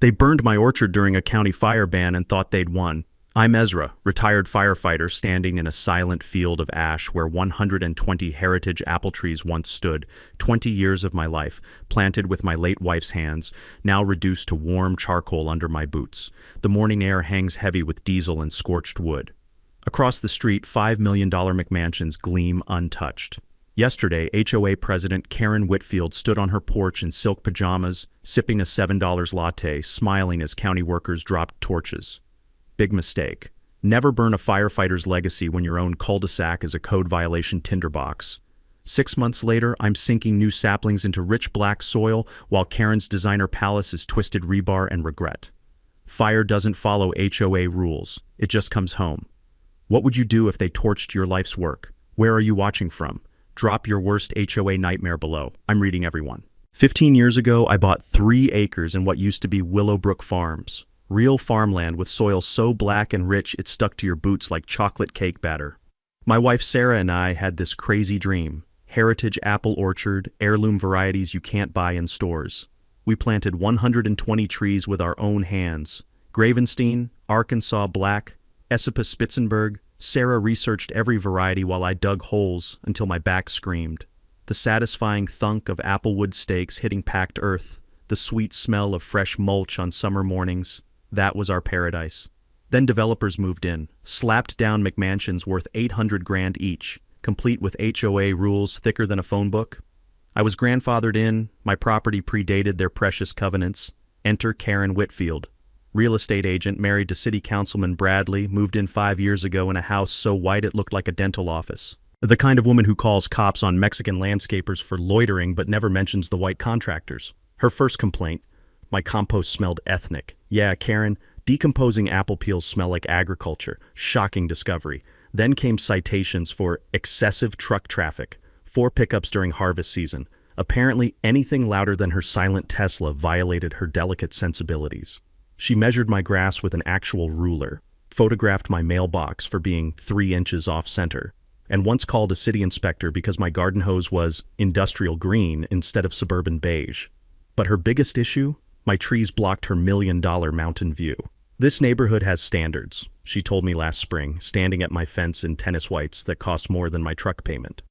They burned my orchard during a county fire ban and thought they'd won. I'm Ezra, retired firefighter standing in a silent field of ash where 120 heritage apple trees once stood, 20 years of my life, planted with my late wife's hands, now reduced to warm charcoal under my boots. The morning air hangs heavy with diesel and scorched wood. Across the street, $5 million McMansions gleam untouched. Yesterday, HOA President Karen Whitfield stood on her porch in silk pajamas, sipping a $7 latte, smiling as county workers dropped torches. Big mistake. Never burn a firefighter's legacy when your own cul-de-sac is a code violation tinderbox. 6 months later, I'm sinking new saplings into rich black soil while Karen's designer palace is twisted rebar and regret. Fire doesn't follow HOA rules. It just comes home. What would you do if they torched your life's work? Where are you watching from? Drop your worst HOA nightmare below. I'm reading everyone. 15 years ago, I bought 3 acres in what used to be Willowbrook Farms. Real farmland with soil so black and rich it stuck to your boots like chocolate cake batter. My wife Sarah and I had this crazy dream. Heritage apple orchard, heirloom varieties you can't buy in stores. We planted 120 trees with our own hands. Gravenstein, Arkansas Black, Esopus Spitzenberg. Sarah researched every variety while I dug holes until my back screamed. The satisfying thunk of applewood stakes hitting packed earth, the sweet smell of fresh mulch on summer mornings. That was our paradise. Then developers moved in, slapped down McMansions worth $800,000 each, complete with HOA rules thicker than a phone book. I was grandfathered in, my property predated their precious covenants. Enter Karen Whitfield. Real estate agent married to City Councilman Bradley, moved in 5 years ago in a house so white it looked like a dental office. The kind of woman who calls cops on Mexican landscapers for loitering but never mentions the white contractors. Her first complaint, my compost smelled ethnic. Yeah, Karen, decomposing apple peels smell like agriculture. Shocking discovery. Then came citations for excessive truck traffic, 4 pickups during harvest season. Apparently, anything louder than her silent Tesla violated her delicate sensibilities. She measured my grass with an actual ruler, photographed my mailbox for being 3 inches off center, and once called a city inspector because my garden hose was industrial green instead of suburban beige. But her biggest issue? My trees blocked her $1 million mountain view. This neighborhood has standards, she told me last spring, standing at my fence in tennis whites that cost more than my truck payment.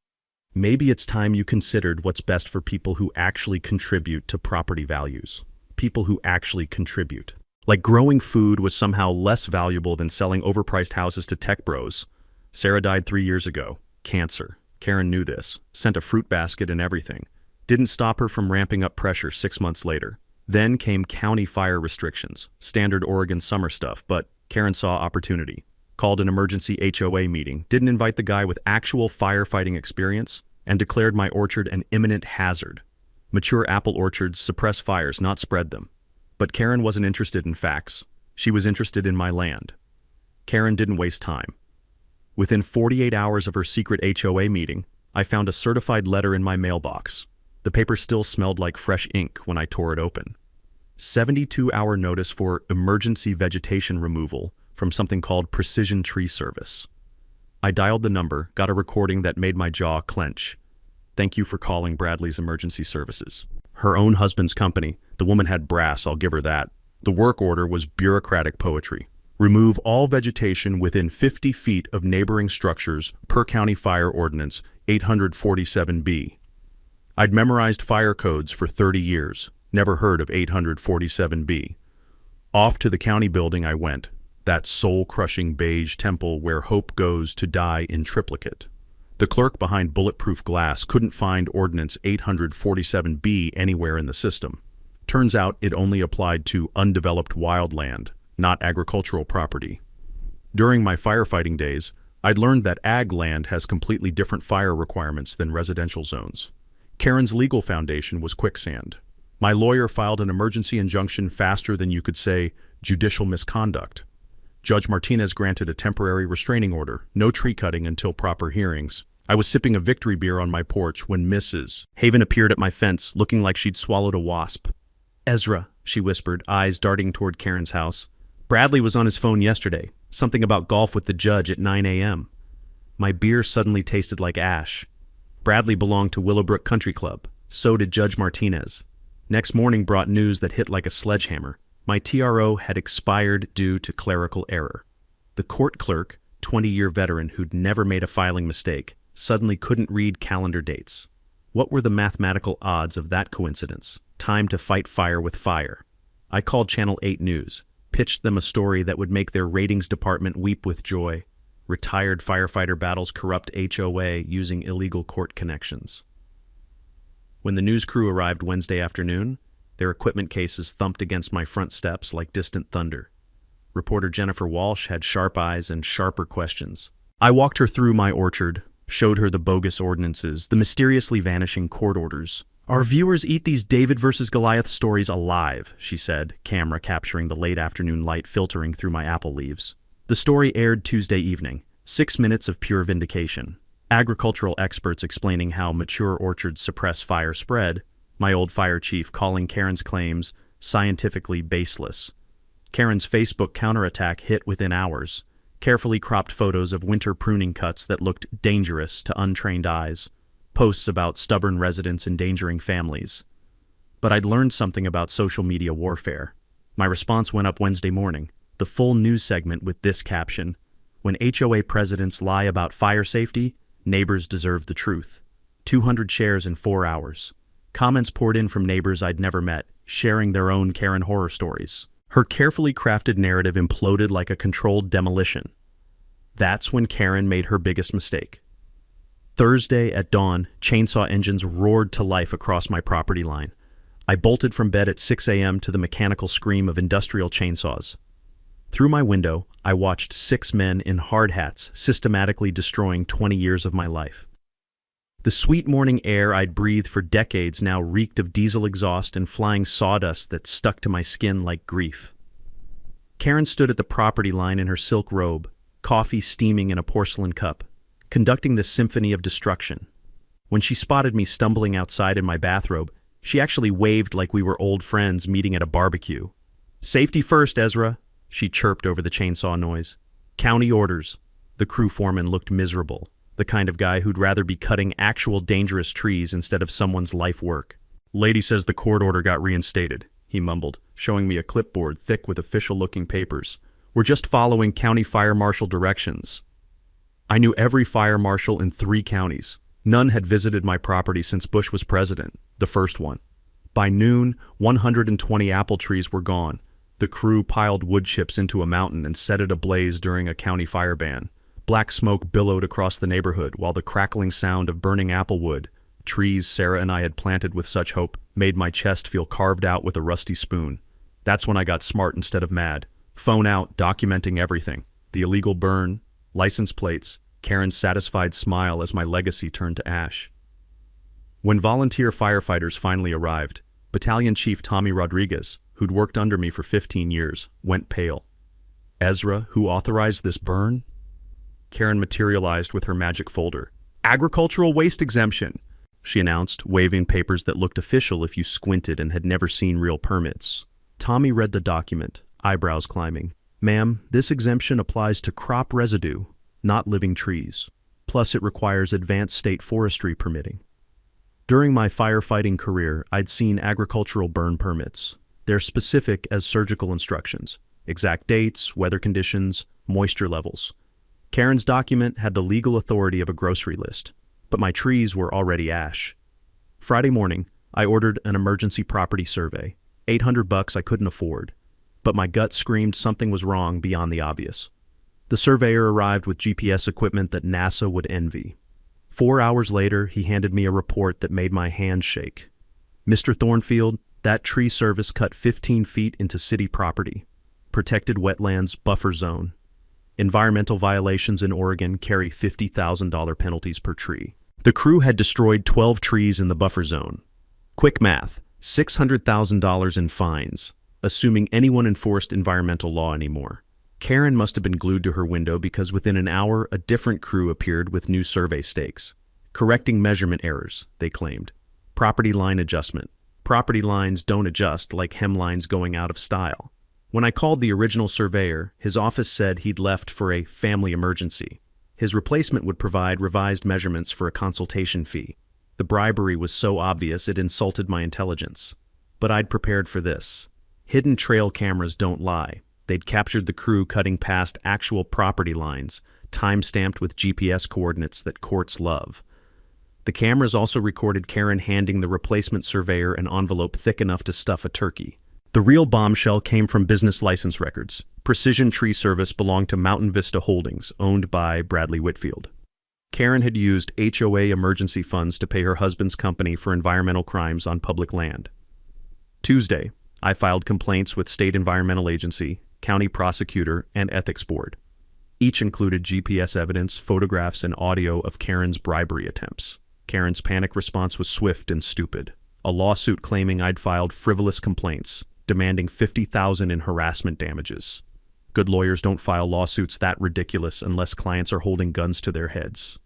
Maybe it's time you considered what's best for people who actually contribute to property values. People who actually contribute. Like growing food was somehow less valuable than selling overpriced houses to tech bros. Sarah died 3 years ago. Cancer. Karen knew this. Sent a fruit basket and everything. Didn't stop her from ramping up pressure 6 months later. Then came county fire restrictions, standard Oregon summer stuff, but Karen saw opportunity. Called an emergency HOA meeting, didn't invite the guy with actual firefighting experience, and declared my orchard an imminent hazard. Mature apple orchards suppress fires, not spread them. But Karen wasn't interested in facts. She was interested in my land. Karen didn't waste time. Within 48 hours of her secret HOA meeting, I found a certified letter in my mailbox. The paper still smelled like fresh ink when I tore it open. 72-hour notice for emergency vegetation removal from something called Precision Tree Service. I dialed the number, got a recording that made my jaw clench. Thank you for calling Bradley's Emergency Services. Her own husband's company. The woman had brass, I'll give her that. The work order was bureaucratic poetry. Remove all vegetation within 50 feet of neighboring structures per county fire ordinance 847B. I'd memorized fire codes for 30 years, never heard of 847B. Off to the county building I went, that soul-crushing beige temple where hope goes to die in triplicate. The clerk behind bulletproof glass couldn't find Ordinance 847B anywhere in the system. Turns out it only applied to undeveloped wildland, not agricultural property. During my firefighting days, I'd learned that ag land has completely different fire requirements than residential zones. Karen's legal foundation was quicksand. My lawyer filed an emergency injunction faster than you could say judicial misconduct. Judge Martinez granted a temporary restraining order, no tree cutting until proper hearings. I was sipping a victory beer on my porch when Mrs. Haven appeared at my fence, looking like she'd swallowed a wasp. "Ezra," she whispered, eyes darting toward Karen's house. "Bradley was on his phone yesterday. Something about golf with the judge at 9 a.m. My beer suddenly tasted like ash. Bradley belonged to Willowbrook Country Club. So did Judge Martinez. Next morning brought news that hit like a sledgehammer. My TRO had expired due to clerical error. The court clerk, 20-year veteran who'd never made a filing mistake, suddenly couldn't read calendar dates. What were the mathematical odds of that coincidence? Time to fight fire with fire. I called Channel 8 News, pitched them a story that would make their ratings department weep with joy. Retired firefighter battles corrupt HOA using illegal court connections. When the news crew arrived Wednesday afternoon, their equipment cases thumped against my front steps like distant thunder. Reporter Jennifer Walsh had sharp eyes and sharper questions. I walked her through my orchard, showed her the bogus ordinances, the mysteriously vanishing court orders. Our viewers eat these David versus Goliath stories alive, she said, camera capturing the late afternoon light filtering through my apple leaves. The story aired Tuesday evening, 6 minutes of pure vindication. Agricultural experts explaining how mature orchards suppress fire spread, my old fire chief calling Karen's claims scientifically baseless. Karen's Facebook counterattack hit within hours, carefully cropped photos of winter pruning cuts that looked dangerous to untrained eyes, posts about stubborn residents endangering families. But I'd learned something about social media warfare. My response went up Wednesday morning, the full news segment with this caption: "When HOA presidents lie about fire safety, neighbors deserve the truth." 200 shares in 4 hours. Comments poured in from neighbors I'd never met, sharing their own Karen horror stories. Her carefully crafted narrative imploded like a controlled demolition. That's when Karen made her biggest mistake. Thursday at dawn, chainsaw engines roared to life across my property line. I bolted from bed at 6 a.m. to the mechanical scream of industrial chainsaws. Through my window, I watched 6 men in hard hats systematically destroying 20 years of my life. The sweet morning air I'd breathed for decades now reeked of diesel exhaust and flying sawdust that stuck to my skin like grief. Karen stood at the property line in her silk robe, coffee steaming in a porcelain cup, conducting this symphony of destruction. When she spotted me stumbling outside in my bathrobe, she actually waved like we were old friends meeting at a barbecue. "Safety first, Ezra," she chirped over the chainsaw noise. "County orders." The crew foreman looked miserable, the kind of guy who'd rather be cutting actual dangerous trees instead of someone's life work. "Lady says the court order got reinstated," he mumbled, showing me a clipboard thick with official-looking papers. "We're just following county fire marshal directions." I knew every fire marshal in 3 counties. None had visited my property since Bush was president, the first one. By noon, 120 apple trees were gone. The crew piled wood chips into a mountain and set it ablaze during a county fire ban. Black smoke billowed across the neighborhood while the crackling sound of burning apple wood, trees Sarah and I had planted with such hope, made my chest feel carved out with a rusty spoon. That's when I got smart instead of mad. Phone out, documenting everything. The illegal burn, license plates, Karen's satisfied smile as my legacy turned to ash. When volunteer firefighters finally arrived, Battalion Chief Tommy Rodriguez, who'd worked under me for 15 years, went pale. "Ezra, who authorized this burn?" Karen materialized with her magic folder. "Agricultural waste exemption," she announced, waving papers that looked official if you squinted and had never seen real permits. Tommy read the document, eyebrows climbing. "Ma'am, this exemption applies to crop residue, not living trees. Plus it requires advanced state forestry permitting." During my firefighting career, I'd seen agricultural burn permits. They're specific as surgical instructions, exact dates, weather conditions, moisture levels. Karen's document had the legal authority of a grocery list, but my trees were already ash. Friday morning, I ordered an emergency property survey. $800 I couldn't afford, but my gut screamed something was wrong beyond the obvious. The surveyor arrived with GPS equipment that NASA would envy. 4 hours later, he handed me a report that made my hands shake. "Mr. Thornfield, that tree service cut 15 feet into city property. Protected wetlands buffer zone. Environmental violations in Oregon carry $50,000 penalties per tree. The crew had destroyed 12 trees in the buffer zone. Quick math, $600,000 in fines, assuming anyone enforced environmental law anymore. Karen must have been glued to her window because within an hour, a different crew appeared with new survey stakes. Correcting measurement errors, they claimed. Property line adjustment. Property lines don't adjust like hemlines going out of style. When I called the original surveyor, his office said he'd left for a family emergency. His replacement would provide revised measurements for a consultation fee. The bribery was so obvious it insulted my intelligence. But I'd prepared for this. Hidden trail cameras don't lie. They'd captured the crew cutting past actual property lines, time-stamped with GPS coordinates that courts love. The cameras also recorded Karen handing the replacement surveyor an envelope thick enough to stuff a turkey. The real bombshell came from business license records. Precision Tree Service belonged to Mountain Vista Holdings, owned by Bradley Whitfield. Karen had used HOA emergency funds to pay her husband's company for environmental crimes on public land. Tuesday, I filed complaints with State Environmental Agency, County Prosecutor, and Ethics Board. Each included GPS evidence, photographs, and audio of Karen's bribery attempts. Karen's panic response was swift and stupid. A lawsuit claiming I'd filed frivolous complaints, demanding $50,000 in harassment damages. Good lawyers don't file lawsuits that ridiculous unless clients are holding guns to their heads.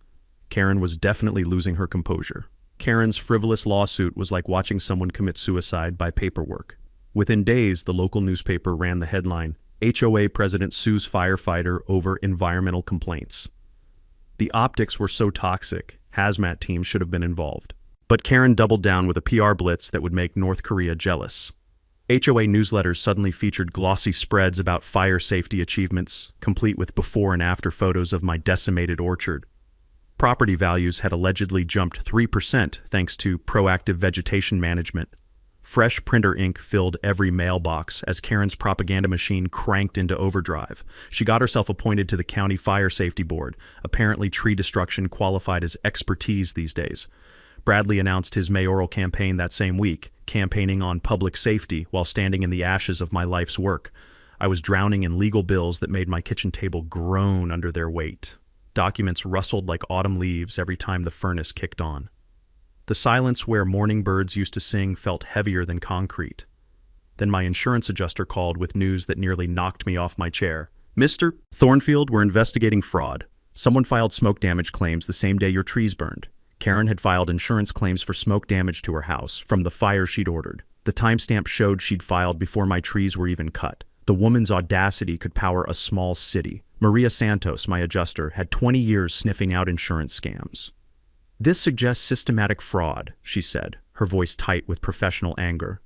Karen was definitely losing her composure. Karen's frivolous lawsuit was like watching someone commit suicide by paperwork. Within days, the local newspaper ran the headline, HOA President Sues Firefighter Over Environmental Complaints. The optics were so toxic, hazmat teams should have been involved. But Karen doubled down with a PR blitz that would make North Korea jealous. HOA newsletters suddenly featured glossy spreads about fire safety achievements, complete with before and after photos of my decimated orchard. Property values had allegedly jumped 3% thanks to proactive vegetation management. Fresh printer ink filled every mailbox as Karen's propaganda machine cranked into overdrive. She got herself appointed to the County Fire Safety Board. Apparently, tree destruction qualified as expertise these days. Bradley announced his mayoral campaign that same week, campaigning on public safety while standing in the ashes of my life's work. I was drowning in legal bills that made my kitchen table groan under their weight. Documents rustled like autumn leaves every time the furnace kicked on. The silence where morning birds used to sing felt heavier than concrete. Then my insurance adjuster called with news that nearly knocked me off my chair. Mr. Thornfield, we're investigating fraud. Someone filed smoke damage claims the same day your trees burned. Karen had filed insurance claims for smoke damage to her house from the fire she'd ordered. The timestamp showed she'd filed before my trees were even cut. The woman's audacity could power a small city. Maria Santos, my adjuster, had 20 years sniffing out insurance scams. This suggests systematic fraud, she said, her voice tight with professional anger.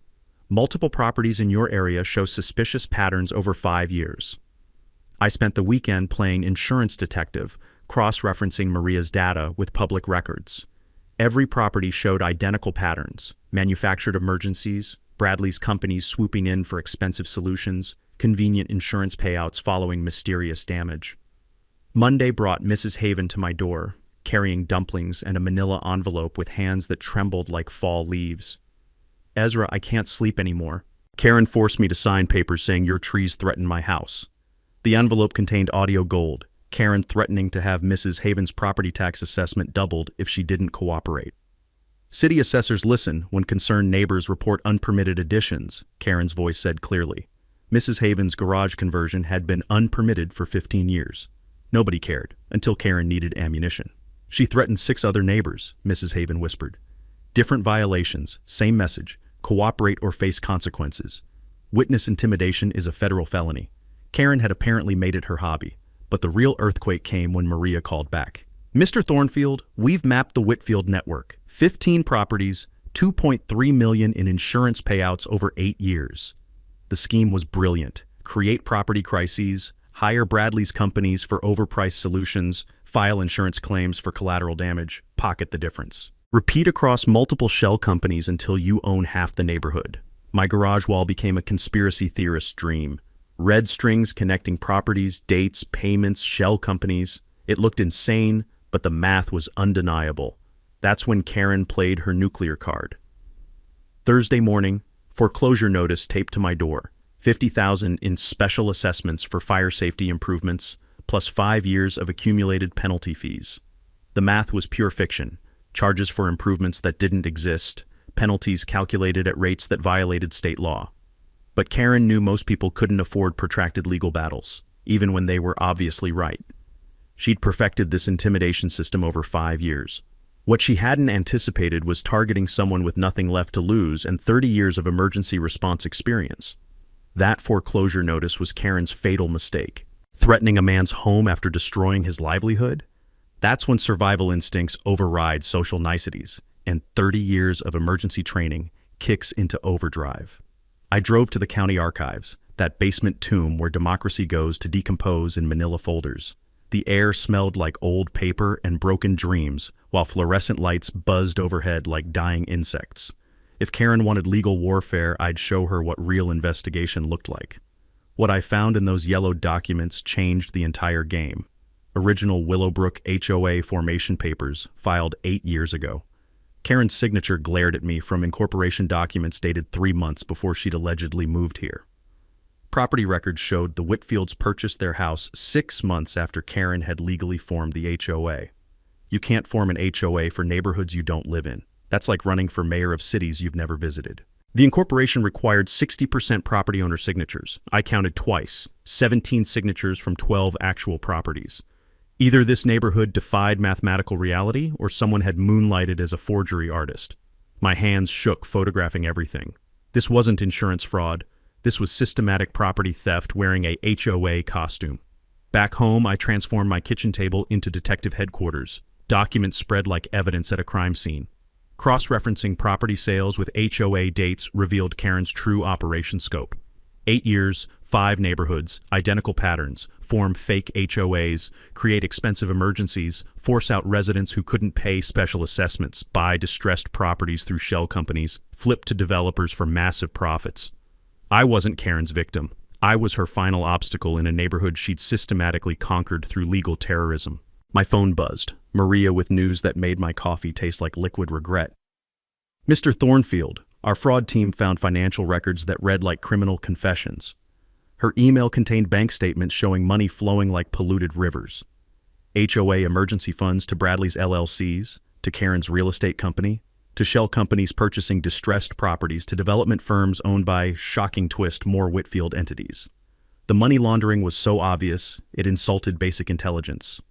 Multiple properties in your area show suspicious patterns over 5 years. I spent the weekend playing insurance detective, cross-referencing Maria's data with public records. Every property showed identical patterns: manufactured emergencies, Bradley's companies swooping in for expensive solutions, convenient insurance payouts following mysterious damage. Monday brought Mrs. Haven to my door, carrying dumplings and a manila envelope with hands that trembled like fall leaves. Ezra, I can't sleep anymore. Karen forced me to sign papers saying your trees threaten my house. The envelope contained audio gold, Karen threatening to have Mrs. Haven's property tax assessment doubled if she didn't cooperate. City assessors listen when concerned neighbors report unpermitted additions, Karen's voice said clearly. Mrs. Haven's garage conversion had been unpermitted for 15 years. Nobody cared, until Karen needed ammunition. She threatened 6 other neighbors, Mrs. Haven whispered. Different violations, same message, cooperate or face consequences. Witness intimidation is a federal felony. Karen had apparently made it her hobby, but the real earthquake came when Maria called back. Mr. Thornfield, we've mapped the Whitfield network. 15 properties, $2.3 million in insurance payouts over 8 years. The scheme was brilliant. Create property crises, hire Bradley's companies for overpriced solutions, file insurance claims for collateral damage, pocket the difference. Repeat across multiple shell companies until you own half the neighborhood. My garage wall became a conspiracy theorist's dream. Red strings connecting properties, dates, payments, shell companies. It looked insane, but the math was undeniable. That's when Karen played her nuclear card. Thursday morning, foreclosure notice taped to my door. $50,000 in special assessments for fire safety improvements, plus 5 years of accumulated penalty fees. The math was pure fiction. Charges for improvements that didn't exist, penalties calculated at rates that violated state law. But Karen knew most people couldn't afford protracted legal battles, even when they were obviously right. She'd perfected this intimidation system over 5 years. What she hadn't anticipated was targeting someone with nothing left to lose and 30 years of emergency response experience. That foreclosure notice was Karen's fatal mistake. Threatening a man's home after destroying his livelihood? That's when survival instincts override social niceties, and 30 years of emergency training kicks into overdrive. I drove to the county archives, that basement tomb where democracy goes to decompose in manila folders. The air smelled like old paper and broken dreams, while fluorescent lights buzzed overhead like dying insects. If Karen wanted legal warfare, I'd show her what real investigation looked like. What I found in those yellowed documents changed the entire game. Original Willowbrook HOA formation papers, filed 8 years ago. Karen's signature glared at me from incorporation documents dated 3 months before she'd allegedly moved here. Property records showed the Whitfields purchased their house 6 months after Karen had legally formed the HOA. You can't form an HOA for neighborhoods you don't live in. That's like running for mayor of cities you've never visited. The incorporation required 60% property owner signatures. I counted twice, 17 signatures from 12 actual properties. Either this neighborhood defied mathematical reality or someone had moonlighted as a forgery artist. My hands shook photographing everything. This wasn't insurance fraud. This was systematic property theft wearing a HOA costume. Back home, I transformed my kitchen table into detective headquarters. Documents spread like evidence at a crime scene. Cross-referencing property sales with HOA dates revealed Karen's true operation scope. 8 years, 5 neighborhoods, identical patterns, form fake HOAs, create expensive emergencies, force out residents who couldn't pay special assessments, buy distressed properties through shell companies, flip to developers for massive profits. I wasn't Karen's victim. I was her final obstacle in a neighborhood she'd systematically conquered through legal terrorism. My phone buzzed, Maria with news that made my coffee taste like liquid regret. Mr. Thornfield, our fraud team found financial records that read like criminal confessions. Her email contained bank statements showing money flowing like polluted rivers. HOA emergency funds to Bradley's LLCs, to Karen's real estate company, to shell companies purchasing distressed properties, to development firms owned by, shocking twist, more Whitfield entities. The money laundering was so obvious, it insulted basic intelligence.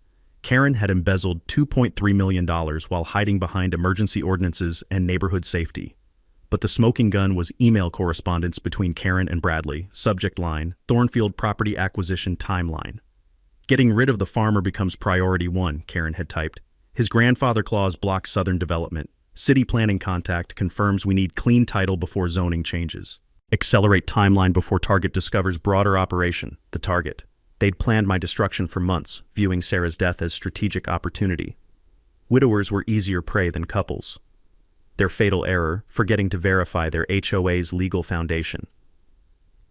Karen had embezzled $2.3 million while hiding behind emergency ordinances and neighborhood safety. But the smoking gun was email correspondence between Karen and Bradley, subject line, Thornfield property acquisition timeline. Getting rid of the farmer becomes priority 1, Karen had typed. His grandfather clause blocks southern development. City planning contact confirms we need clean title before zoning changes. Accelerate timeline before target discovers broader operation, the target. They'd planned my destruction for months, viewing Sarah's death as strategic opportunity. Widowers were easier prey than couples. Their fatal error, forgetting to verify their HOA's legal foundation.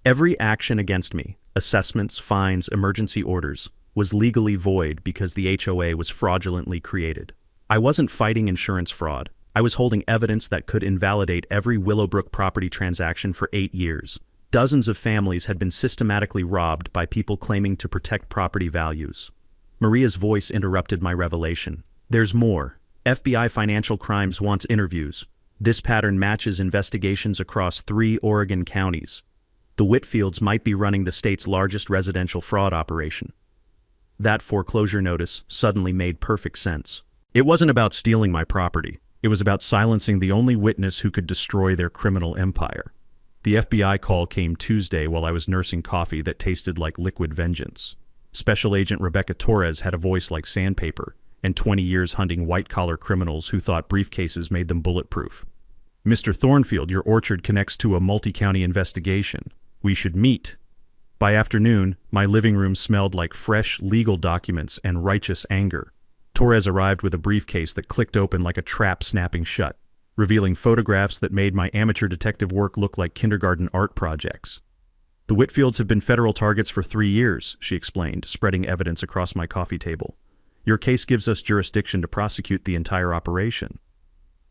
Every action against me, assessments, fines, emergency orders, was legally void because the HOA was fraudulently created. I wasn't fighting insurance fraud. I was holding evidence that could invalidate every Willowbrook property transaction for 8 years. Dozens of families had been systematically robbed by people claiming to protect property values. Maria's voice interrupted my revelation. There's more. FBI Financial Crimes wants interviews. This pattern matches investigations across 3 Oregon counties. The Whitfields might be running the state's largest residential fraud operation. That foreclosure notice suddenly made perfect sense. It wasn't about stealing my property. It was about silencing the only witness who could destroy their criminal empire. The FBI call came Tuesday while I was nursing coffee that tasted like liquid vengeance. Special Agent Rebecca Torres had a voice like sandpaper, and 20 years hunting white-collar criminals who thought briefcases made them bulletproof. Mr. Thornfield, your orchard connects to a multi-county investigation. We should meet. By afternoon, my living room smelled like fresh legal documents and righteous anger. Torres arrived with a briefcase that clicked open like a trap snapping shut, revealing photographs that made my amateur detective work look like kindergarten art projects. The Whitfields have been federal targets for 3 years, she explained, spreading evidence across my coffee table. Your case gives us jurisdiction to prosecute the entire operation.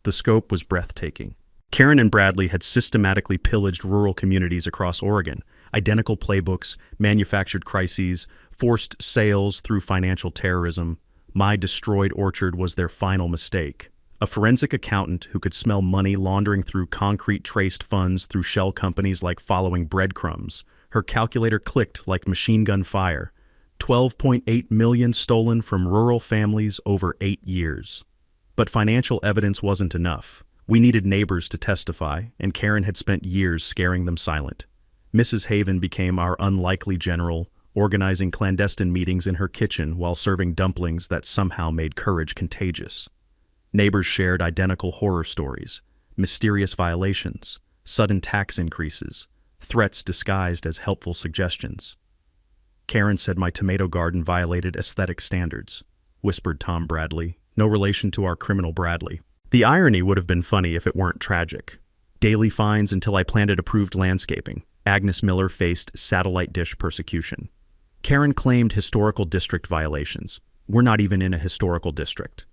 The scope was breathtaking. Karen and Bradley had systematically pillaged rural communities across Oregon, identical playbooks, manufactured crises, forced sales through financial terrorism. My destroyed orchard was their final mistake. A forensic accountant who could smell money laundering through concrete traced funds through shell companies like following breadcrumbs. Her calculator clicked like machine gun fire. 12.8 million stolen from rural families over 8 years. But financial evidence wasn't enough. We needed neighbors to testify, and Karen had spent years scaring them silent. Mrs. Haven became our unlikely general, organizing clandestine meetings in her kitchen while serving dumplings that somehow made courage contagious. Neighbors shared identical horror stories, mysterious violations, sudden tax increases, threats disguised as helpful suggestions. Karen said my tomato garden violated aesthetic standards, whispered Tom Bradley, no relation to our criminal Bradley. The irony would have been funny if it weren't tragic. Daily fines until I planted approved landscaping. Agnes Miller faced satellite dish persecution. Karen claimed historical district violations. We're not even in a historical district.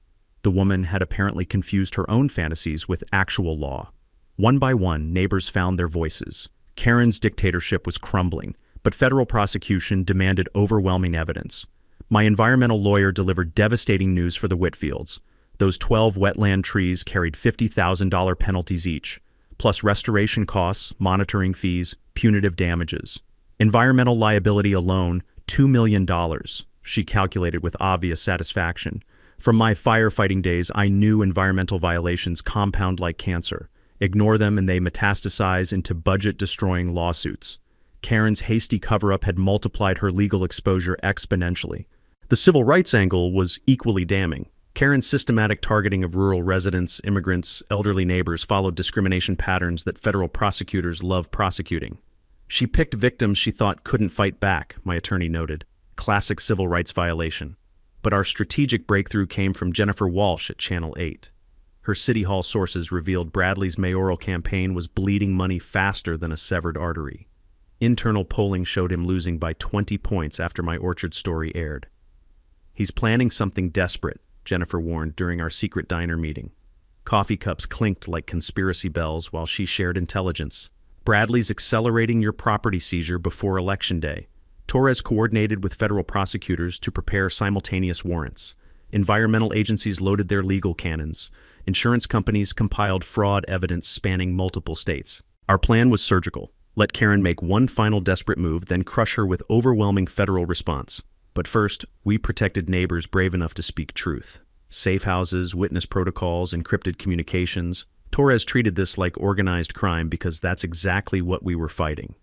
The woman had apparently confused her own fantasies with actual law. One by one, neighbors found their voices. Karen's dictatorship was crumbling, but federal prosecution demanded overwhelming evidence. My environmental lawyer delivered devastating news for the Whitfields. Those 12 wetland trees carried $50,000 penalties each, plus restoration costs, monitoring fees, punitive damages. Environmental liability alone, $2 million, she calculated with obvious satisfaction. From my firefighting days, I knew environmental violations compound like cancer. Ignore them and they metastasize into budget-destroying lawsuits. Karen's hasty cover-up had multiplied her legal exposure exponentially. The civil rights angle was equally damning. Karen's systematic targeting of rural residents, immigrants, elderly neighbors followed discrimination patterns that federal prosecutors love prosecuting. She picked victims she thought couldn't fight back, my attorney noted. Classic civil rights violation. But our strategic breakthrough came from Jennifer Walsh at Channel 8. Her City Hall sources revealed Bradley's mayoral campaign was bleeding money faster than a severed artery. Internal polling showed him losing by 20 points after my Orchard story aired. He's planning something desperate, Jennifer warned during our secret diner meeting. Coffee cups clinked like conspiracy bells while she shared intelligence. Bradley's accelerating your property seizure before Election Day. Torres coordinated with federal prosecutors to prepare simultaneous warrants. Environmental agencies loaded their legal cannons. Insurance companies compiled fraud evidence spanning multiple states. Our plan was surgical. Let Karen make one final desperate move, then crush her with overwhelming federal response. But first, we protected neighbors brave enough to speak truth. Safe houses, witness protocols, encrypted communications. Torres treated this like organized crime because that's exactly what we were fighting.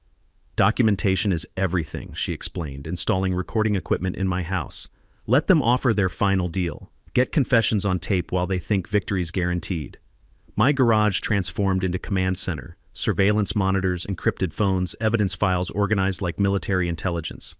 Documentation is everything, she explained, installing recording equipment in my house. Let them offer their final deal. Get confessions on tape while they think victory's guaranteed. My garage transformed into command center. Surveillance monitors, encrypted phones, evidence files organized like military intelligence.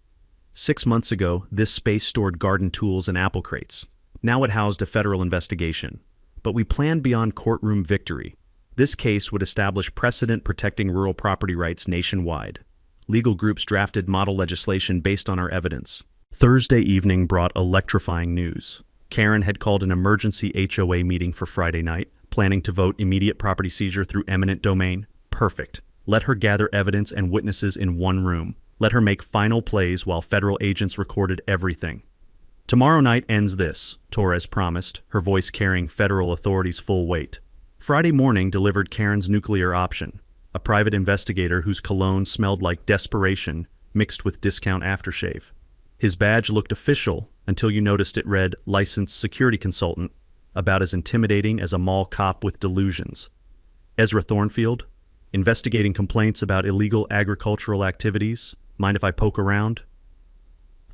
6 months ago, this space stored garden tools and apple crates. Now it housed a federal investigation. But we planned beyond courtroom victory. This case would establish precedent protecting rural property rights nationwide. Legal groups drafted model legislation based on our evidence. Thursday evening brought electrifying news. Karen had called an emergency HOA meeting for Friday night, planning to vote immediate property seizure through eminent domain. Perfect. Let her gather evidence and witnesses in one room. Let her make final plays while federal agents recorded everything. Tomorrow night ends this, Torres promised, her voice carrying federal authorities' full weight. Friday morning delivered Karen's nuclear option, a private investigator whose cologne smelled like desperation mixed with discount aftershave. His badge looked official until you noticed it read licensed security consultant, about as intimidating as a mall cop with delusions. Ezra Thornfield, investigating complaints about illegal agricultural activities. Mind if I poke around?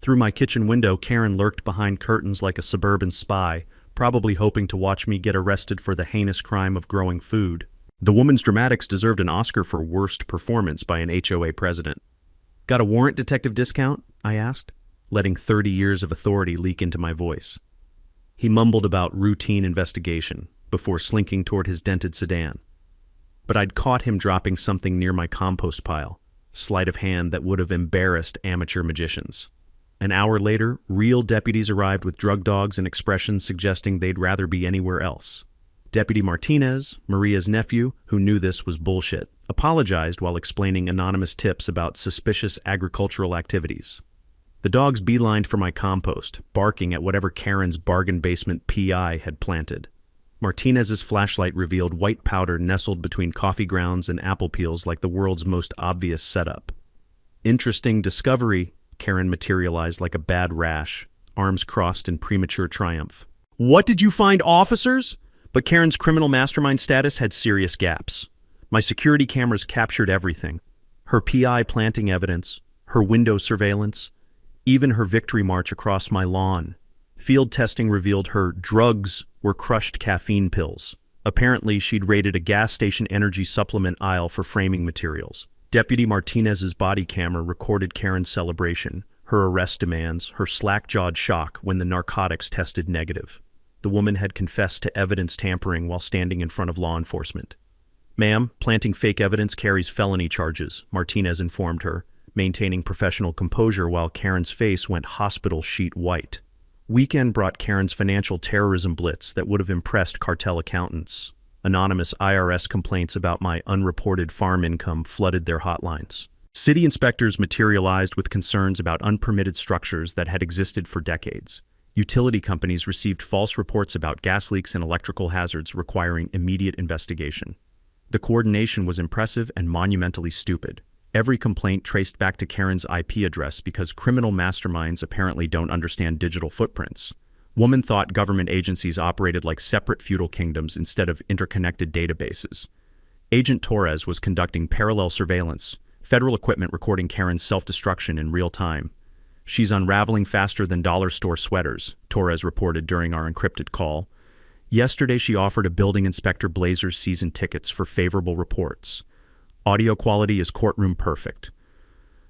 Through my kitchen window, Karen lurked behind curtains like a suburban spy, probably hoping to watch me get arrested for the heinous crime of growing food. The woman's dramatics deserved an Oscar for worst performance by an HOA president. Got a warrant detective discount? I asked, letting 30 years of authority leak into my voice. He mumbled about routine investigation before slinking toward his dented sedan. But I'd caught him dropping something near my compost pile, sleight of hand that would have embarrassed amateur magicians. An hour later, real deputies arrived with drug dogs and expressions suggesting they'd rather be anywhere else. Deputy Martinez, Maria's nephew, who knew this was bullshit, apologized while explaining anonymous tips about suspicious agricultural activities. The dogs beelined for my compost, barking at whatever Karen's bargain basement PI had planted. Martinez's flashlight revealed white powder nestled between coffee grounds and apple peels like the world's most obvious setup. Interesting discovery, Karen materialized like a bad rash, arms crossed in premature triumph. What did you find, officers? But Karen's criminal mastermind status had serious gaps. My security cameras captured everything. Her PI planting evidence, her window surveillance, even her victory march across my lawn. Field testing revealed her drugs were crushed caffeine pills. Apparently, she'd raided a gas station energy supplement aisle for framing materials. Deputy Martinez's body camera recorded Karen's celebration, her arrest demands, her slack-jawed shock when the narcotics tested negative. The woman had confessed to evidence tampering while standing in front of law enforcement. "Ma'am, planting fake evidence carries felony charges," Martinez informed her, maintaining professional composure while Karen's face went hospital sheet white. Weekend brought Karen's financial terrorism blitz that would have impressed cartel accountants. Anonymous IRS complaints about my unreported farm income flooded their hotlines. City inspectors materialized with concerns about unpermitted structures that had existed for decades. Utility companies received false reports about gas leaks and electrical hazards requiring immediate investigation. The coordination was impressive and monumentally stupid. Every complaint traced back to Karen's IP address because criminal masterminds apparently don't understand digital footprints. Woman thought government agencies operated like separate feudal kingdoms instead of interconnected databases. Agent Torres was conducting parallel surveillance, federal equipment recording Karen's self-destruction in real time. "She's unraveling faster than dollar store sweaters," Torres reported during our encrypted call. "Yesterday she offered a building inspector Blazers season tickets for favorable reports. Audio quality is courtroom perfect."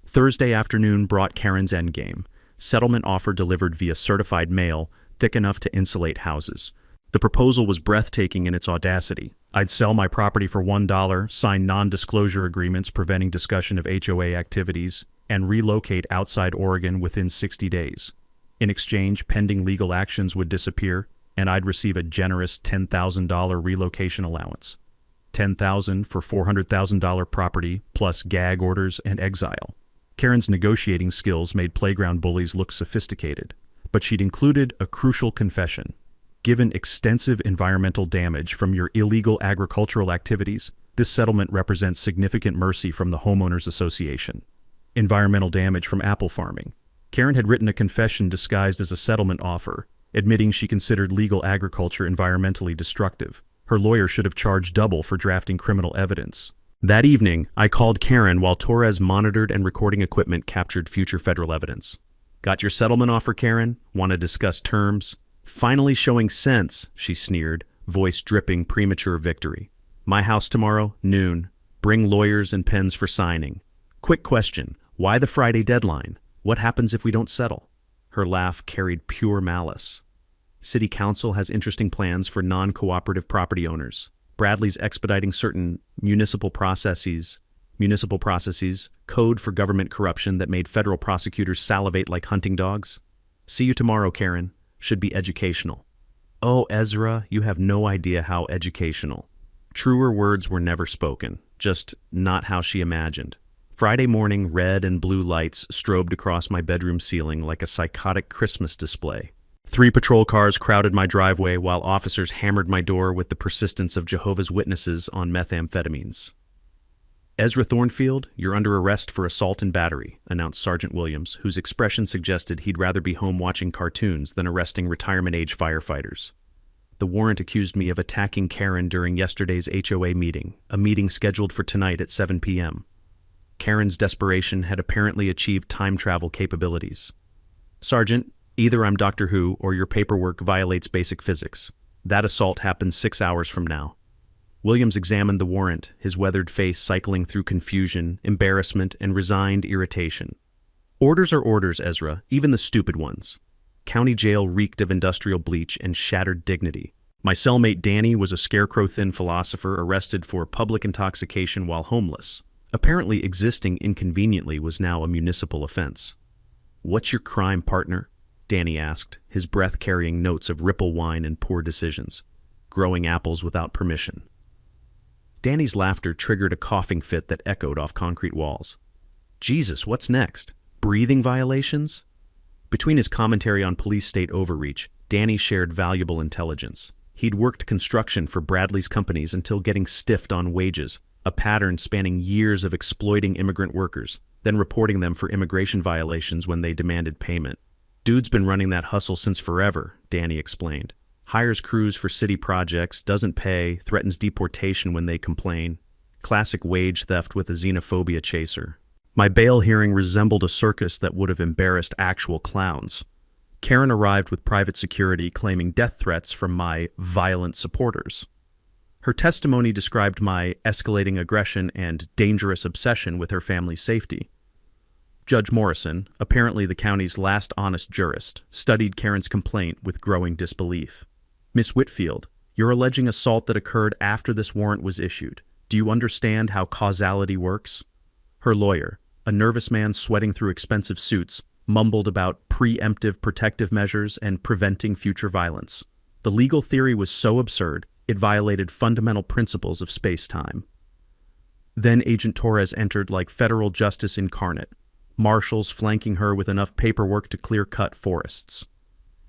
Thursday afternoon brought Karen's endgame. Settlement offer delivered via certified mail, thick enough to insulate houses. The proposal was breathtaking in its audacity. I'd sell my property for $1, sign non-disclosure agreements preventing discussion of HOA activities, and relocate outside Oregon within 60 days. In exchange, pending legal actions would disappear, and I'd receive a generous $10,000 relocation allowance. $10,000 for $400,000 property, plus gag orders and exile. Karen's negotiating skills made playground bullies look sophisticated, but she'd included a crucial confession. Given extensive environmental damage from your illegal agricultural activities, this settlement represents significant mercy from the Homeowners Association. Environmental damage from apple farming. Karen had written a confession disguised as a settlement offer, admitting she considered legal agriculture environmentally destructive. Her lawyer should have charged double for drafting criminal evidence. That evening, I called Karen while Torres monitored and recording equipment captured future federal evidence. "Got your settlement offer, Karen? Want to discuss terms?" "Finally showing sense," she sneered, voice dripping premature victory. "My house tomorrow, noon. Bring lawyers and pens for signing. Quick question, why the Friday deadline? What happens if we don't settle?" Her laugh carried pure malice. "City Council has interesting plans for non-cooperative property owners. Bradley's expediting certain municipal processes, code for government corruption that made federal prosecutors salivate like hunting dogs. See you tomorrow, Karen. Should be educational." Oh, Ezra, you have no idea how educational. Truer words were never spoken, just not how she imagined. Friday morning, red and blue lights strobed across my bedroom ceiling like a psychotic Christmas display. 3 patrol cars crowded my driveway while officers hammered my door with the persistence of Jehovah's Witnesses on methamphetamines. "Ezra Thornfield, you're under arrest for assault and battery," announced Sergeant Williams, whose expression suggested he'd rather be home watching cartoons than arresting retirement-age firefighters. The warrant accused me of attacking Karen during yesterday's HOA meeting, a meeting scheduled for tonight at 7 p.m. Karen's desperation had apparently achieved time travel capabilities. "Sergeant, either I'm Doctor Who or your paperwork violates basic physics. That assault happened 6 hours from now." Williams examined the warrant, his weathered face cycling through confusion, embarrassment, and resigned irritation. "Orders are orders, Ezra, even the stupid ones." County jail reeked of industrial bleach and shattered dignity. My cellmate Danny was a scarecrow-thin philosopher arrested for public intoxication while homeless. Apparently existing inconveniently was now a municipal offense. "What's your crime, partner?" Danny asked, his breath carrying notes of Ripple wine and poor decisions. "Growing apples without permission." Danny's laughter triggered a coughing fit that echoed off concrete walls. "Jesus, what's next? Breathing violations?" Between his commentary on police state overreach, Danny shared valuable intelligence. He'd worked construction for Bradley's companies until getting stiffed on wages, a pattern spanning years of exploiting immigrant workers, then reporting them for immigration violations when they demanded payment. "Dude's been running that hustle since forever," Danny explained. "Hires crews for city projects, doesn't pay, threatens deportation when they complain. Classic wage theft with a xenophobia chaser." My bail hearing resembled a circus that would have embarrassed actual clowns. Karen arrived with private security claiming death threats from my violent supporters. Her testimony described my escalating aggression and dangerous obsession with her family's safety. Judge Morrison, apparently the county's last honest jurist, studied Karen's complaint with growing disbelief. Miss Whitfield, you're alleging assault that occurred after this warrant was issued. Do you understand how causality works? Her lawyer, a nervous man sweating through expensive suits, mumbled about preemptive protective measures and preventing future violence. The legal theory was so absurd, it violated fundamental principles of space-time. Then Agent Torres entered like federal justice incarnate, marshals flanking her with enough paperwork to clear-cut forests.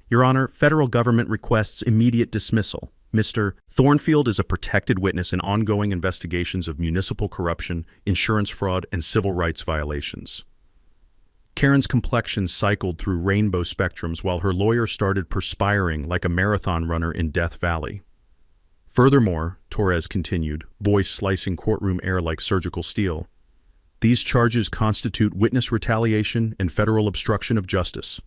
Your Honor, federal government requests immediate dismissal. Mr. Thornfield is a protected witness in ongoing investigations of municipal corruption, insurance fraud, and civil rights violations. Karen's complexion cycled through rainbow spectrums while her lawyer started perspiring like a marathon runner in Death Valley. Furthermore, Torres continued, voice slicing courtroom air like surgical steel, these charges constitute witness retaliation and federal obstruction of justice.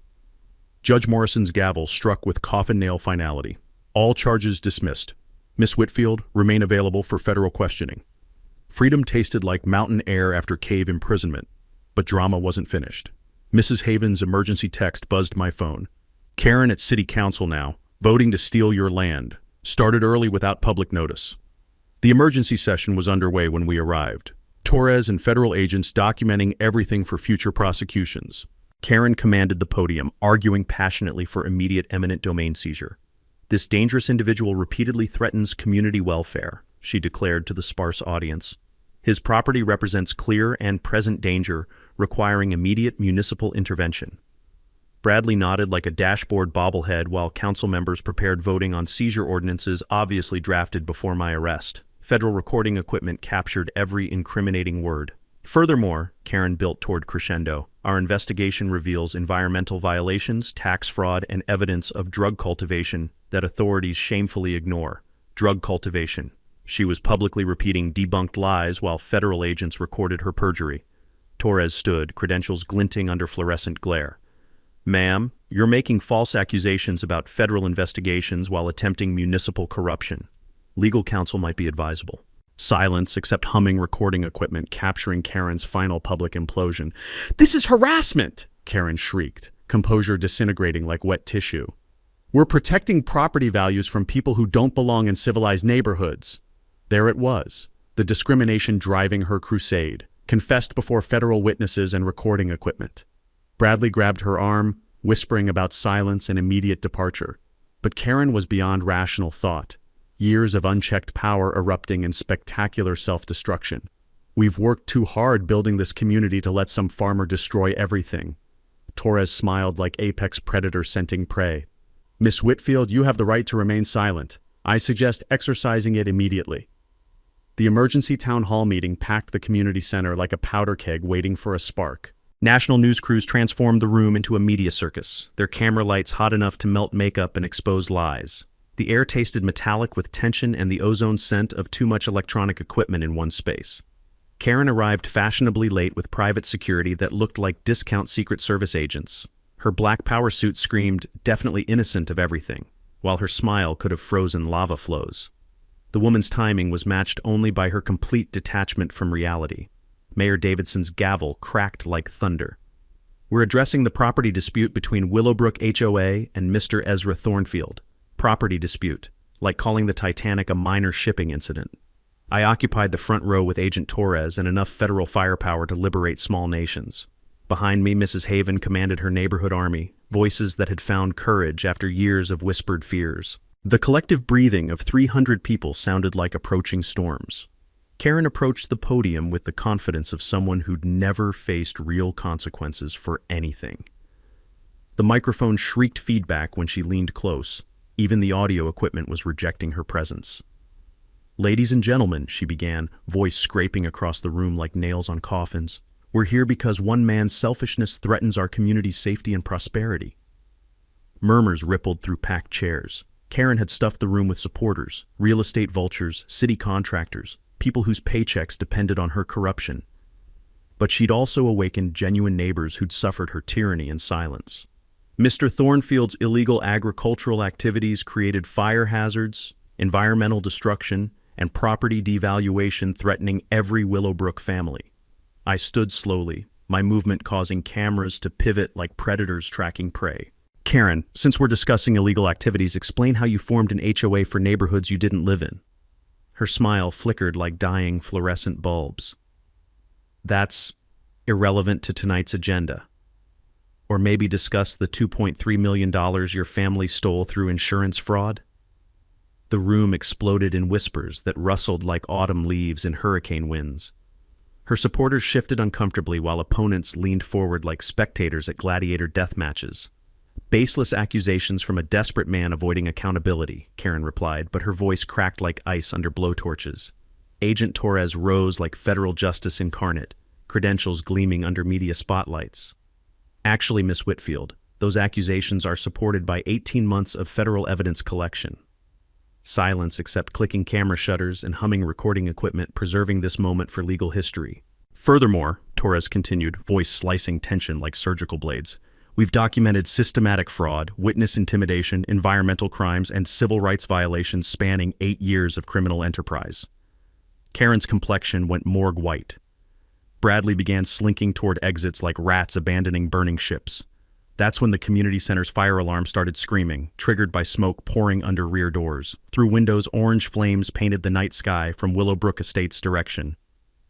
Judge Morrison's gavel struck with coffin nail finality. All charges dismissed. Miss Whitfield, remain available for federal questioning. Freedom tasted like mountain air after cave imprisonment, but drama wasn't finished. Mrs. Haven's emergency text buzzed my phone. Karen at City Council now, voting to steal your land. Started early without public notice. The emergency session was underway when we arrived. Torres and federal agents documenting everything for future prosecutions. Karen commanded the podium, arguing passionately for immediate eminent domain seizure. This dangerous individual repeatedly threatens community welfare, she declared to the sparse audience. His property represents clear and present danger, requiring immediate municipal intervention. Bradley nodded like a dashboard bobblehead while council members prepared voting on seizure ordinances obviously drafted before my arrest. Federal recording equipment captured every incriminating word. Furthermore, Karen built toward crescendo, our investigation reveals environmental violations, tax fraud, and evidence of drug cultivation that authorities shamefully ignore. Drug cultivation. She was publicly repeating debunked lies while federal agents recorded her perjury. Torres stood, credentials glinting under fluorescent glare. Ma'am, you're making false accusations about federal investigations while attempting municipal corruption. Legal counsel might be advisable. Silence, except humming recording equipment capturing Karen's final public implosion. This is harassment, Karen shrieked, composure disintegrating like wet tissue. We're protecting property values from people who don't belong in civilized neighborhoods. There it was, the discrimination driving her crusade, confessed before federal witnesses and recording equipment. Bradley grabbed her arm, whispering about silence and immediate departure. But Karen was beyond rational thought. Years of unchecked power erupting in spectacular self-destruction. We've worked too hard building this community to let some farmer destroy everything. Torres smiled like apex predator scenting prey. Miss Whitfield, you have the right to remain silent. I suggest exercising it immediately. The emergency town hall meeting packed the community center like a powder keg waiting for a spark. National news crews transformed the room into a media circus, their camera lights hot enough to melt makeup and expose lies. The air tasted metallic with tension and the ozone scent of too much electronic equipment in one space. Karen arrived fashionably late with private security that looked like discount Secret Service agents. Her black power suit screamed, definitely innocent of everything, while her smile could have frozen lava flows. The woman's timing was matched only by her complete detachment from reality. Mayor Davidson's gavel cracked like thunder. We're addressing the property dispute between Willowbrook HOA and Mr. Ezra Thornfield. Property dispute, like calling the Titanic a minor shipping incident. I occupied the front row with Agent Torres and enough federal firepower to liberate small nations. Behind me, Mrs. Haven commanded her neighborhood army, voices that had found courage after years of whispered fears. The collective breathing of 300 people sounded like approaching storms. Karen approached the podium with the confidence of someone who'd never faced real consequences for anything. The microphone shrieked feedback when she leaned close. Even the audio equipment was rejecting her presence. Ladies and gentlemen, she began, voice scraping across the room like nails on coffins. We're here because one man's selfishness threatens our community's safety and prosperity. Murmurs rippled through packed chairs. Karen had stuffed the room with supporters, real estate vultures, city contractors, people whose paychecks depended on her corruption. But she'd also awakened genuine neighbors who'd suffered her tyranny in silence. Mr. Thornfield's illegal agricultural activities created fire hazards, environmental destruction, and property devaluation threatening every Willowbrook family. I stood slowly, my movement causing cameras to pivot like predators tracking prey. Karen, since we're discussing illegal activities, explain how you formed an HOA for neighborhoods you didn't live in. Her smile flickered like dying fluorescent bulbs. That's irrelevant to tonight's agenda. Or maybe discuss the $2.3 million your family stole through insurance fraud? The room exploded in whispers that rustled like autumn leaves in hurricane winds. Her supporters shifted uncomfortably while opponents leaned forward like spectators at gladiator death matches. Baseless accusations from a desperate man avoiding accountability, Karen replied, but her voice cracked like ice under blowtorches. Agent Torres rose like federal justice incarnate, credentials gleaming under media spotlights. Actually, Miss Whitfield, those accusations are supported by 18 months of federal evidence collection. Silence except clicking camera shutters and humming recording equipment preserving this moment for legal history. Furthermore, Torres continued, voice slicing tension like surgical blades, we've documented systematic fraud, witness intimidation, environmental crimes, and civil rights violations spanning 8 years of criminal enterprise. Karen's complexion went morgue white. Bradley began slinking toward exits like rats abandoning burning ships. That's when the community center's fire alarm started screaming, triggered by smoke pouring under rear doors. Through windows, orange flames painted the night sky from Willowbrook Estates' direction.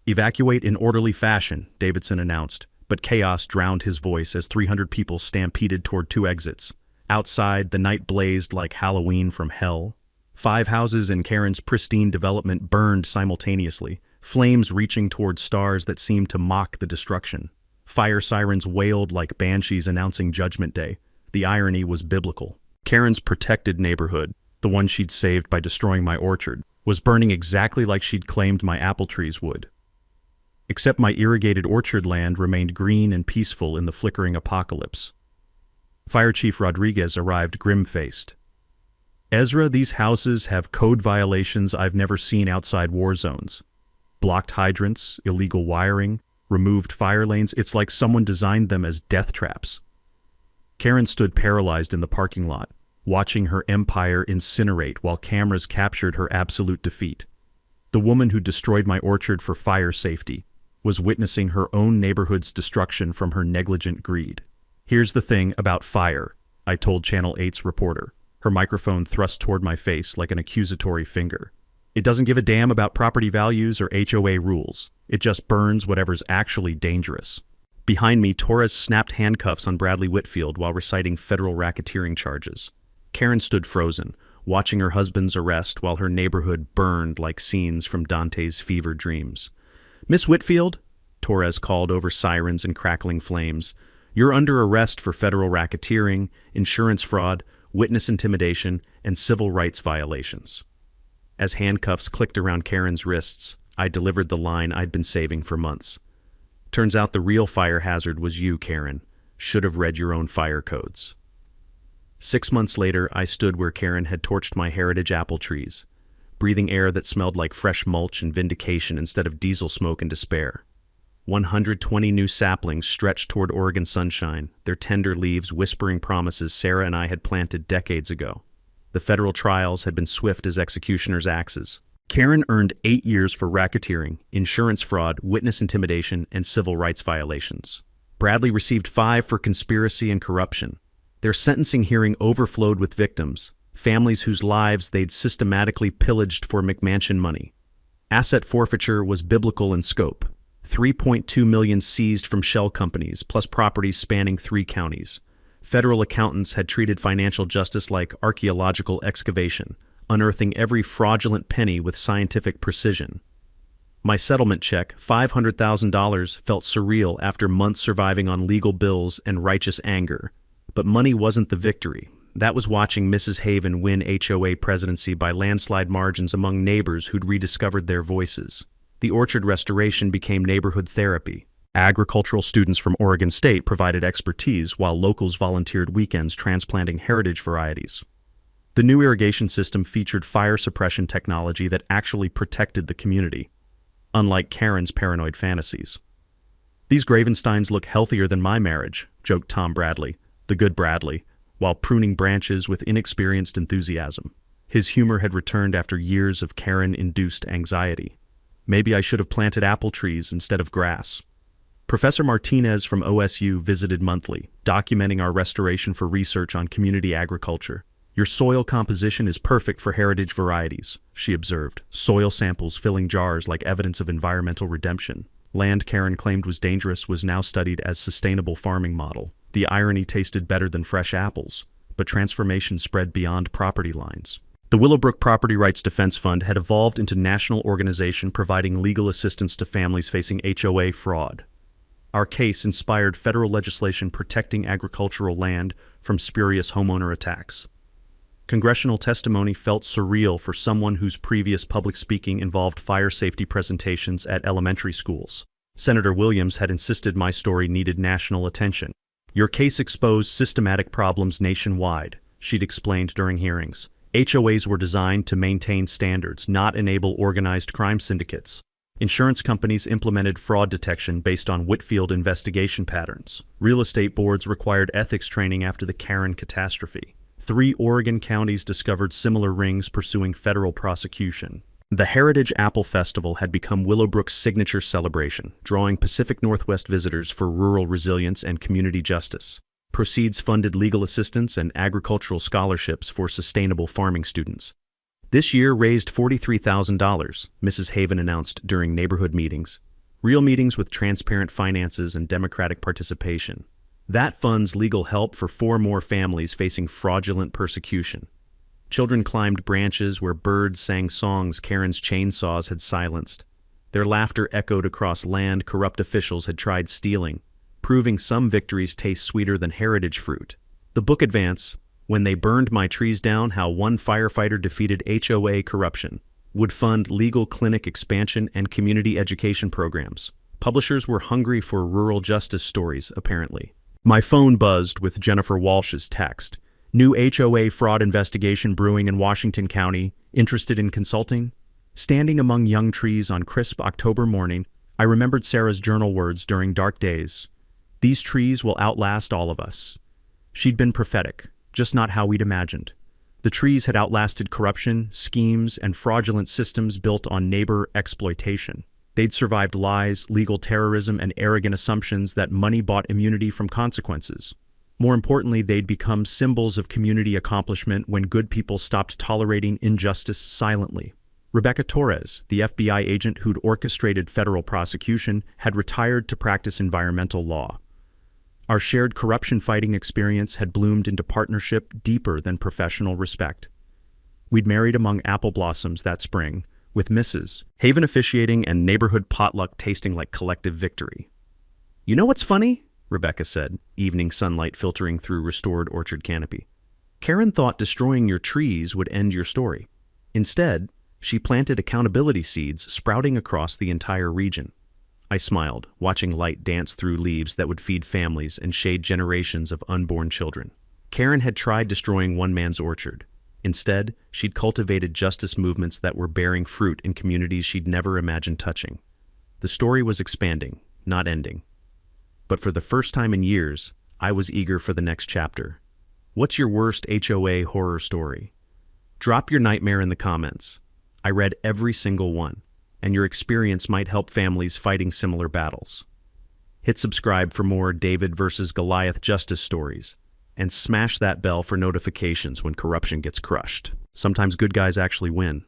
Evacuate in orderly fashion, Davidson announced, but chaos drowned his voice as 300 people stampeded toward 2 exits. Outside, the night blazed like Halloween from hell. 5 houses in Karen's pristine development burned simultaneously, flames reaching toward stars that seemed to mock the destruction. Fire sirens wailed like banshees announcing Judgment Day. The irony was biblical. Karen's protected neighborhood, the one she'd saved by destroying my orchard, was burning exactly like she'd claimed my apple trees would. Except my irrigated orchard land remained green and peaceful in the flickering apocalypse. Fire Chief Rodriguez arrived grim-faced. Ezra, these houses have code violations I've never seen outside war zones. Blocked hydrants, illegal wiring, removed fire lanes. It's like someone designed them as death traps. Karen stood paralyzed in the parking lot, watching her empire incinerate while cameras captured her absolute defeat. The woman who destroyed my orchard for fire safety was witnessing her own neighborhood's destruction from her negligent greed. Here's the thing about fire, I told Channel 8's reporter, her microphone thrust toward my face like an accusatory finger. It doesn't give a damn about property values or HOA rules. It just burns whatever's actually dangerous. Behind me, Torres snapped handcuffs on Bradley Whitfield while reciting federal racketeering charges. Karen stood frozen, watching her husband's arrest while her neighborhood burned like scenes from Dante's fever dreams. Miss Whitfield, Torres called over sirens and crackling flames, you're under arrest for federal racketeering, insurance fraud, witness intimidation, and civil rights violations. As handcuffs clicked around Karen's wrists, I delivered the line I'd been saving for months. Turns out the real fire hazard was you, Karen. Should have read your own fire codes. 6 months later, I stood where Karen had torched my heritage apple trees, breathing air that smelled like fresh mulch and vindication instead of diesel smoke and despair. 120 new saplings stretched toward Oregon sunshine, their tender leaves whispering promises Sarah and I had planted decades ago. The federal trials had been swift as executioners' axes. Karen earned 8 years for racketeering, insurance fraud, witness intimidation, and civil rights violations. Bradley received 5 for conspiracy and corruption. Their sentencing hearing overflowed with victims, families whose lives they'd systematically pillaged for McMansion money. Asset forfeiture was biblical in scope. $3.2 million seized from shell companies, plus properties spanning 3 counties. Federal accountants had treated financial justice like archaeological excavation, unearthing every fraudulent penny with scientific precision. My settlement check, $500,000, felt surreal after months surviving on legal bills and righteous anger. But money wasn't the victory. That was watching Mrs. Haven win HOA presidency by landslide margins among neighbors who'd rediscovered their voices. The orchard restoration became neighborhood therapy. Agricultural students from Oregon State provided expertise while locals volunteered weekends transplanting heritage varieties. The new irrigation system featured fire suppression technology that actually protected the community, unlike Karen's paranoid fantasies. These Gravensteins look healthier than my marriage, joked Tom Bradley, the good Bradley, while pruning branches with inexperienced enthusiasm. His humor had returned after years of Karen-induced anxiety. Maybe I should have planted apple trees instead of grass. Professor Martinez from OSU visited monthly, documenting our restoration for research on community agriculture. Your soil composition is perfect for heritage varieties, she observed, soil samples filling jars like evidence of environmental redemption. Land Karen claimed was dangerous was now studied as sustainable farming model. The irony tasted better than fresh apples, but transformation spread beyond property lines. The Willowbrook Property Rights Defense Fund had evolved into a national organization providing legal assistance to families facing HOA fraud. Our case inspired federal legislation protecting agricultural land from spurious homeowner attacks. Congressional testimony felt surreal for someone whose previous public speaking involved fire safety presentations at elementary schools. Senator Williams had insisted my story needed national attention. Your case exposed systematic problems nationwide, she'd explained during hearings. HOAs were designed to maintain standards, not enable organized crime syndicates. Insurance companies implemented fraud detection based on Whitfield investigation patterns. Real estate boards required ethics training after the Karen catastrophe. 3 Oregon counties discovered similar rings pursuing federal prosecution. The Heritage Apple Festival had become Willowbrook's signature celebration, drawing Pacific Northwest visitors for rural resilience and community justice. Proceeds funded legal assistance and agricultural scholarships for sustainable farming students. This year raised $43,000, Mrs. Haven announced during neighborhood meetings. Real meetings with transparent finances and democratic participation. That funds legal help for 4 more families facing fraudulent persecution. Children climbed branches where birds sang songs Karen's chainsaws had silenced. Their laughter echoed across land corrupt officials had tried stealing, proving some victories taste sweeter than heritage fruit. The book advance, When They Burned My Trees Down, How One Firefighter Defeated HOA Corruption, would fund legal clinic expansion and community education programs. Publishers were hungry for rural justice stories, apparently. My phone buzzed with Jennifer Walsh's text. New HOA fraud investigation brewing in Washington County. Interested in consulting? Standing among young trees on crisp October morning, I remembered Sarah's journal words during dark days. These trees will outlast all of us. She'd been prophetic, just not how we'd imagined. The trees had outlasted corruption, schemes, and fraudulent systems built on neighbor exploitation. They'd survived lies, legal terrorism, and arrogant assumptions that money bought immunity from consequences. More importantly, they'd become symbols of community accomplishment when good people stopped tolerating injustice silently. Rebecca Torres, the FBI agent who'd orchestrated federal prosecution, had retired to practice environmental law. Our shared corruption-fighting experience had bloomed into partnership deeper than professional respect. We'd married among apple blossoms that spring, with Mrs. Haven officiating and neighborhood potluck tasting like collective victory. You know what's funny? Rebecca said, evening sunlight filtering through restored orchard canopy. Karen thought destroying your trees would end your story. Instead, she planted accountability seeds sprouting across the entire region. I smiled, watching light dance through leaves that would feed families and shade generations of unborn children. Karen had tried destroying one man's orchard. Instead, she'd cultivated justice movements that were bearing fruit in communities she'd never imagined touching. The story was expanding, not ending. But for the first time in years, I was eager for the next chapter. What's your worst HOA horror story? Drop your nightmare in the comments. I read every single one, and your experience might help families fighting similar battles. Hit subscribe for more David versus Goliath justice stories, and smash that bell for notifications when corruption gets crushed. Sometimes good guys actually win.